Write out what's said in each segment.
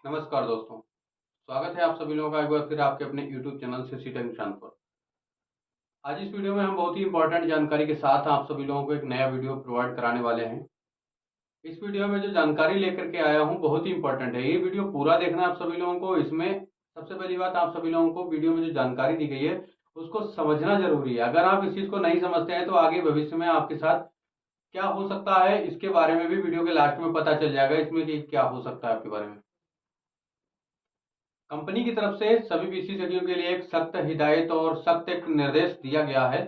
नमस्कार दोस्तों, स्वागत है आप सभी लोगों का एक बार फिर आपके अपने YouTube चैनल सिटी टेक निशान पर। आज इस वीडियो में हम बहुत ही इंपॉर्टेंट जानकारी के साथ आप सभी लोगों को एक नया वीडियो प्रोवाइड कराने वाले हैं। इस वीडियो में जो जानकारी लेकर के आया हूं बहुत ही इंपॉर्टेंट है। ये वीडियो पूरा देखना आप सभी लोगों को। इसमें सबसे पहली बात, आप सभी लोगों को वीडियो में जो जानकारी दी गई है उसको समझना जरूरी है। अगर आप इस चीज को नहीं समझते हैं तो आगे भविष्य में आपके साथ क्या हो सकता है इसके बारे में भी वीडियो के लास्ट में पता चल जाएगा, इसमें कि क्या हो सकता है आपके बारे में। कंपनी की तरफ से सभी विशेषज्ञों के लिए एक सख्त हिदायत और सख्त एक निर्देश दिया गया है।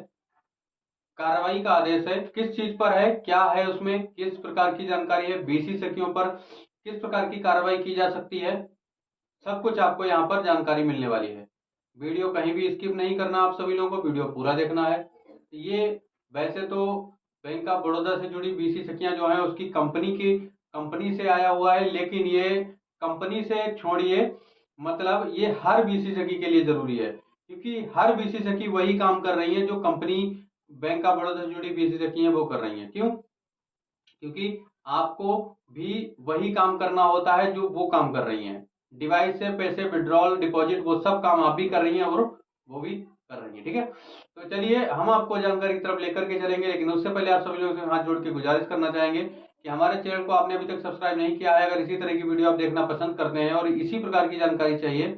कार्रवाई का आदेश है, किस चीज पर है, क्या है उसमें, किस प्रकार की जानकारी है, विशेषज्ञों पर किस प्रकार की कार्रवाई की जा सकती है, सब कुछ आपको यहाँ पर जानकारी मिलने वाली है। वीडियो कहीं भी स्किप नहीं करना, आप सभी लोगों को वीडियो पूरा देखना है। ये वैसे तो बैंक ऑफ बड़ौदा से जुड़ी विशेषज्ञियां जो है उसकी कंपनी से आया हुआ है, लेकिन ये कंपनी से छोड़िए, मतलब ये हर विशेषज्ञ के लिए जरूरी है, क्योंकि हर विशेषज्ञ वही काम कर रही है जो कंपनी बैंक ऑफ बड़ौदा से जुड़ी विशेषज्ञ है वो कर रही है। क्यों? क्योंकि आपको भी वही काम करना होता है जो वो काम कर रही हैं। डिवाइस से पैसे विड्रॉल, डिपॉजिट, वो सब काम आप भी कर रही हैं और वो भी कर रही हैं। ठीक है, तो चलिए हम आपको जानकारी की तरफ लेकर के चलेंगे, लेकिन उससे पहले आप सभी लोगों से हाथ जोड़ के गुजारिश करना चाहेंगे कि हमारे चैनल को आपने अभी तक सब्सक्राइब नहीं किया है। अगर इसी तरह की वीडियो आप देखना पसंद करते हैं और इसी प्रकार की जानकारी चाहिए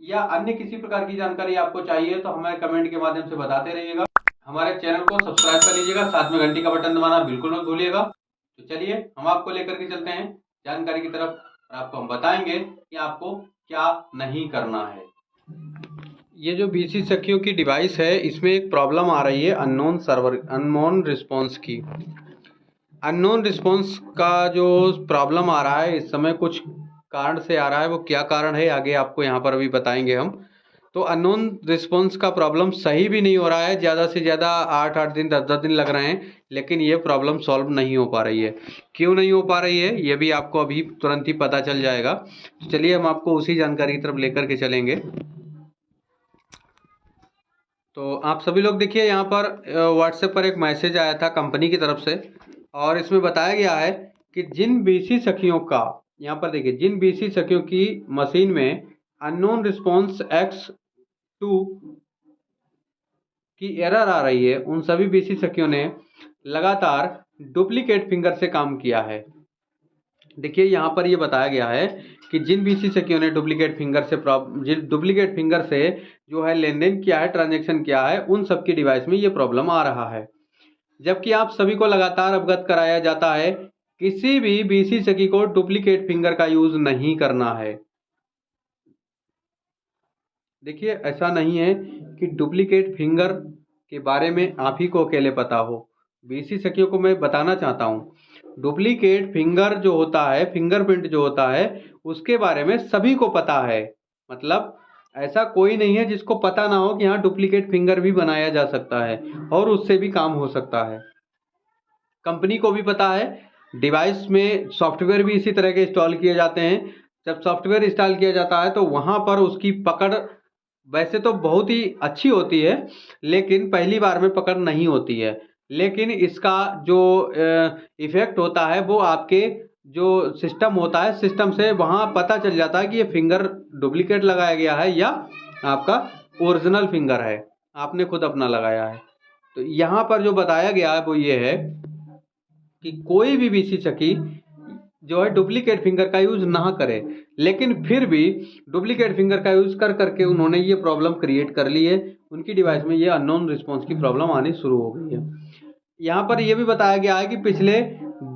या अन्य किसी प्रकार की जानकारी आपको चाहिए तो हमें कमेंट के माध्यम से बताते रहिएगा। हमारे चैनल को सब्सक्राइब कर लीजिएगा, साथ में घंटी का बटन दबाना बिल्कुल मत भूलिएगा। तो चलिए हम आपको लेकर के चलते हैं जानकारी की तरफ और आपको हम बताएंगे कि आपको क्या नहीं करना है। ये जो बीसी सखियों की डिवाइस है इसमें एक प्रॉब्लम आ रही है अननोन रिस्पॉन्स की। अननोन रिस्पॉन्स का जो प्रॉब्लम आ रहा है इस समय कुछ कारण से आ रहा है, वो क्या कारण है आगे आपको यहाँ पर अभी बताएंगे हम। तो अननोन रिस्पॉन्स का प्रॉब्लम सही भी नहीं हो रहा है, ज़्यादा से ज़्यादा 8-8 दिन 10-10 दिन लग रहे हैं, लेकिन ये प्रॉब्लम सॉल्व नहीं हो पा रही है। क्यों नहीं हो पा रही है ये भी आपको अभी तुरंत ही पता चल जाएगा। तो चलिए हम आपको उसी जानकारी की तरफ लेकर के चलेंगे। तो आप सभी लोग देखिए, यहाँ पर व्हाट्सएप पर एक मैसेज आया था कंपनी की तरफ से और इसमें बताया गया है कि जिन बीसी सखियों का, यहाँ पर देखिए, जिन बीसी सखियों की मशीन में अननोन रिस्पॉन्स X2 की एरर आ रही है, उन सभी बीसी सखियों ने लगातार डुप्लीकेट फिंगर से काम किया है। देखिए यहाँ पर ये बताया गया है कि जिन बीसी सखियों ने डुप्लीकेट फिंगर से जो है लेन देन किया है, ट्रांजेक्शन किया है, उन सबकी डिवाइस में ये प्रॉब्लम आ रहा है। जबकि आप सभी को लगातार अवगत कराया जाता है किसी भी बीसी सखी को डुप्लीकेट फिंगर का यूज नहीं करना है। देखिए ऐसा नहीं है कि डुप्लीकेट फिंगर के बारे में आप ही को अकेले पता हो, बीसी सखियों को मैं बताना चाहता हूँ डुप्लीकेट फिंगर जो होता है, फिंगरप्रिंट जो होता है, उसके बारे में सभी को पता है। मतलब ऐसा कोई नहीं है जिसको पता ना हो कि हाँ डुप्लीकेट फिंगर भी बनाया जा सकता है और उससे भी काम हो सकता है। कंपनी को भी पता है, डिवाइस में सॉफ्टवेयर भी इसी तरह के इंस्टॉल किए जाते हैं। जब सॉफ्टवेयर इंस्टॉल किया जाता है तो वहाँ पर उसकी पकड़ वैसे तो बहुत ही अच्छी होती है, लेकिन पहली बार में पकड़ नहीं होती है। लेकिन इसका जो इफेक्ट होता है वो आपके जो सिस्टम होता है, सिस्टम से वहाँ पता चल जाता है कि ये फिंगर डुप्लीकेट लगाया गया है या आपका ओरिजिनल फिंगर है, आपने खुद अपना लगाया है। तो यहाँ पर जो बताया गया है वो ये है कि कोई भी बीसी सखी जो है डुप्लीकेट फिंगर का यूज ना करे, लेकिन फिर भी डुप्लीकेट फिंगर का यूज कर करके उन्होंने ये प्रॉब्लम क्रिएट कर ली है। उनकी डिवाइस में ये अननोन रिस्पॉन्स की प्रॉब्लम आनी शुरू हो गई है। यहाँ पर यह भी बताया गया है कि पिछले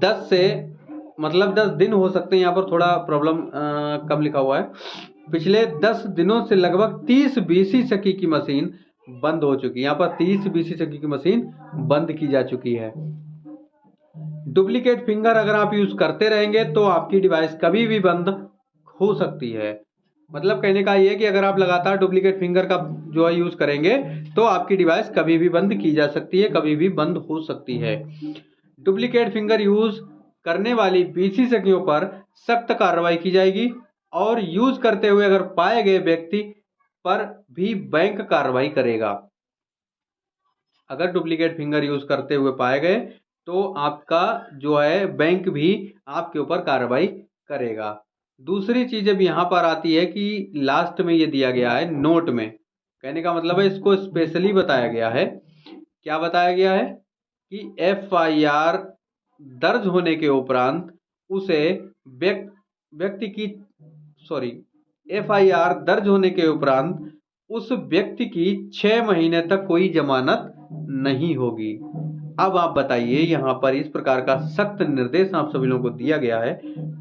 10 से मतलब 10 दिन हो सकते हैं, यहाँ पर थोड़ा प्रॉब्लम कम लिखा हुआ है, पिछले 10 दिनों से लगभग 30 बीसी सखी की मशीन बंद हो चुकी है। यहाँ पर 30 बीसी सखी की मशीन बंद की जा चुकी है। डुप्लीकेट फिंगर अगर आप यूज करते रहेंगे तो आपकी डिवाइस कभी भी बंद हो सकती है। मतलब कहने का ये है कि अगर आप लगातार डुप्लीकेट फिंगर का जो है यूज करेंगे तो आपकी डिवाइस कभी भी बंद की जा सकती है, कभी भी बंद हो सकती है। डुप्लीकेट फिंगर यूज करने वाली बीसी सखियों पर सख्त कार्रवाई की जाएगी और यूज करते हुए अगर पाए गए व्यक्ति पर भी बैंक कार्रवाई करेगा। अगर डुप्लीकेट फिंगर यूज करते हुए पाए गए तो आपका जो है बैंक भी आपके ऊपर कार्रवाई करेगा। दूसरी चीज अब यहाँ पर आती है कि लास्ट में ये दिया गया है नोट में, कहने का मतलब है इसको स्पेशली बताया गया है। क्या बताया गया है कि FIR दर्ज होने के उपरांत उसे व्यक्ति की सॉरी FIR दर्ज होने के उपरांत उस व्यक्ति की 6 महीने तक कोई जमानत नहीं होगी। अब आप बताइए, यहाँ पर इस प्रकार का सख्त निर्देश आप सभी लोगों को दिया गया है,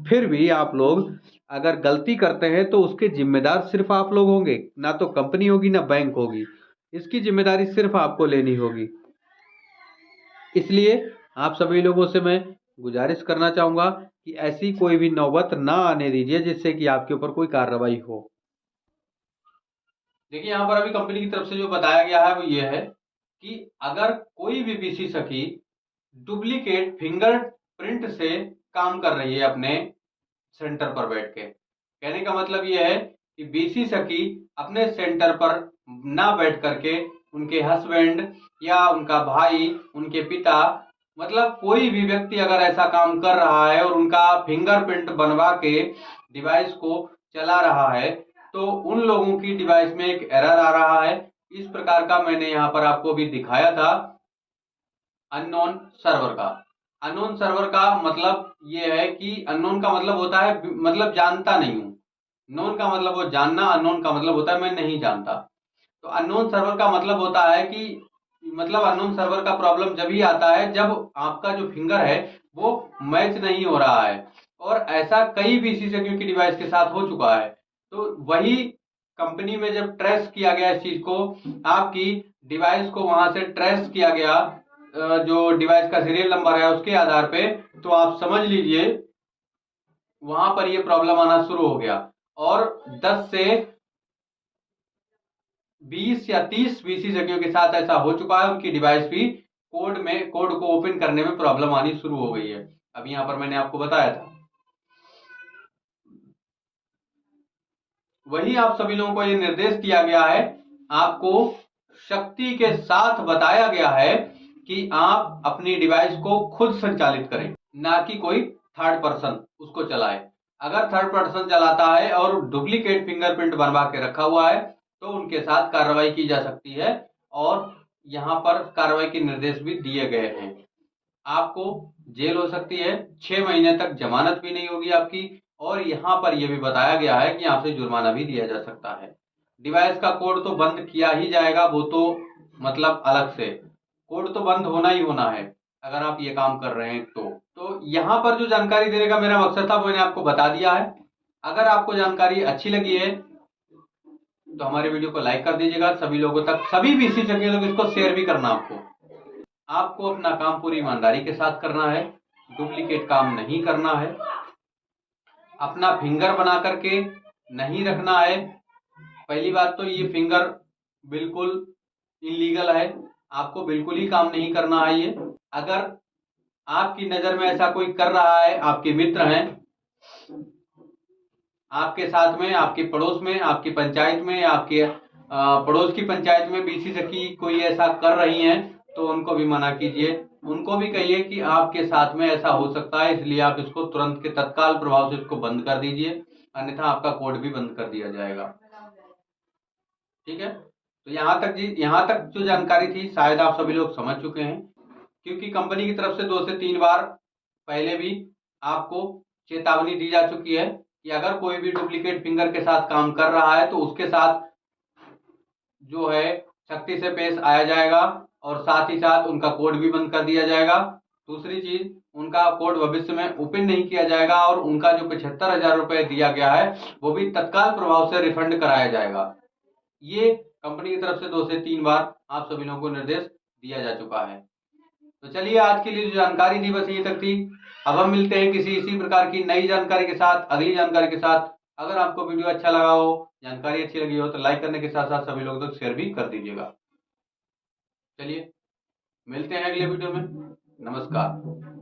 फिर भी आप लोग अगर गलती करते हैं तो उसके जिम्मेदार सिर्फ आप लोग होंगे, ना तो कंपनी होगी ना बैंक होगी। इसकी जिम्मेदारी सिर्फ आपको लेनी होगी। इसलिए आप सभी लोगों से मैं गुजारिश करना चाहूंगा कि ऐसी कोई भी नौबत ना आने दीजिए जिससे कि आपके ऊपर कोई कार्रवाई हो। देखिए, यहाँ पर अभी कंपनी की तरफ से जो बताया गया है वो ये है कि अगर कोई भी बीसी सखी डुप्लीकेट फिंगरप्रिंट से काम कर रही है अपने सेंटर पर बैठ के, कहने का मतलब ये है कि बीसी सखी अपने सेंटर पर ना बैठ करके उनके हस्बैंड या उनका भाई, उनके पिता, मतलब कोई भी व्यक्ति अगर ऐसा काम कर रहा है और उनका फिंगरप्रिंट बनवा के डिवाइस को चला रहा है तो उन लोगों की डिवाइस में एक एरर आ रहा है। इस प्रकार का मैंने यहाँ पर आपको भी दिखाया था अननोन सर्वर का। अननोन सर्वर का मतलब ये है कि अननोन का मतलब होता है मतलब जानता नहीं हूं, नोन का मतलब वो जानना, अननोन का मतलब होता है मैं नहीं जानता। तो अननोन सर्वर का मतलब होता है कि मतलब अननोन सर्वर का प्रॉब्लम जब ही आता है जब आपका जो फिंगर है वो मैच नहीं हो रहा है, और ऐसा कई बीसी सेक्यू की डिवाइस के साथ हो चुका है। तो वही कंपनी में जब ट्रेस किया गया इस चीज को, आपकी डिवाइस को वहां से ट्रेस किया गया जो डिवाइस का सीरियल नंबर है उसके आधार पे, तो आप समझ लीजिए वहां पर ये प्रॉब्लम आना शुरू हो गया और 10 से 20 या 30 बीसी सखियों के साथ ऐसा हो चुका है। उनकी डिवाइस भी कोड को ओपन करने में प्रॉब्लम आनी शुरू हो गई है। अभी यहां पर मैंने आपको बताया था। वही आप सभी लोगों को ये निर्देश दिया गया है, आपको शक्ति के साथ बताया गया है कि आप अपनी डिवाइस को खुद संचालित करें, ना कि कोई थर्ड पर्सन उसको चलाए। अगर थर्ड पर्सन चलाता है और डुप्लीकेट फिंगरप्रिंट बनवा के रखा हुआ है तो उनके साथ कार्रवाई की जा सकती है, और यहां पर कार्रवाई के निर्देश भी दिए गए हैं। आपको जेल हो सकती है, 6 महीने तक जमानत भी नहीं होगी आपकी, और यहां पर यह भी बताया गया है कि आपसे जुर्माना भी दिया जा सकता है। डिवाइस का कोड तो बंद किया ही जाएगा, वो तो मतलब अलग से कोड तो बंद होना ही होना है अगर आप ये काम कर रहे हैं तो यहां पर जो जानकारी देने का मेरा मकसद था वो मैंने आपको बता दिया है। अगर आपको जानकारी अच्छी लगी है तो हमारे वीडियो को लाइक कर दीजिएगा, सभी लोगों तक, सभी बीसी सके लोग इसको शेयर भी करना। आपको अपना काम पूरी ईमानदारी के साथ करना है, डुप्लीकेट काम नहीं करना है, अपना फिंगर बना करके नहीं रखना है। पहली बात तो ये फिंगर बिल्कुल इलीगल है, आपको बिल्कुल ही काम नहीं करना है ये। अगर आपकी नजर में ऐसा कोई कर रहा है, आपके मित्र हैं, आपके साथ में, आपके पड़ोस में, आपकी पंचायत में, आपके पड़ोस की पंचायत में बीसी सखी कोई ऐसा कर रही हैं तो उनको भी मना कीजिए, उनको भी कहिए कि आपके साथ में ऐसा हो सकता है, इसलिए आप इसको तुरंत के तत्काल प्रभाव से इसको बंद कर दीजिए, अन्यथा आपका कोड भी बंद कर दिया जाएगा। ठीक है, तो यहाँ तक जो जानकारी थी शायद आप सभी लोग समझ चुके हैं, क्योंकि कंपनी की तरफ से 2 से 3 बार पहले भी आपको चेतावनी दी जा चुकी है कि अगर कोई भी डुप्लीकेट फिंगर के साथ काम कर रहा है तो उसके साथ जो है सख्ती से पेश आया जाएगा, और साथ ही साथ उनका कोड भी बंद कर दिया जाएगा। दूसरी चीज, उनका कोड भविष्य में ओपन नहीं किया जाएगा, और उनका जो 75,000 रुपए दिया गया है वो भी तत्काल प्रभाव से रिफंड कराया जाएगा। ये कंपनी की तरफ से 2 से 3 बार आप सभी लोगों को निर्देश दिया जा चुका है। तो चलिए, आज के लिए जो जानकारी थी बस ये तक थी। अब हम मिलते हैं किसी इसी प्रकार की नई जानकारी के साथ, अगली जानकारी के साथ। अगर आपको वीडियो अच्छा लगा हो, जानकारी अच्छी लगी हो तो लाइक करने के साथ साथ सभी लोगों तक शेयर भी कर दीजिएगा। चलिए, मिलते हैं अगले वीडियो में। नमस्कार।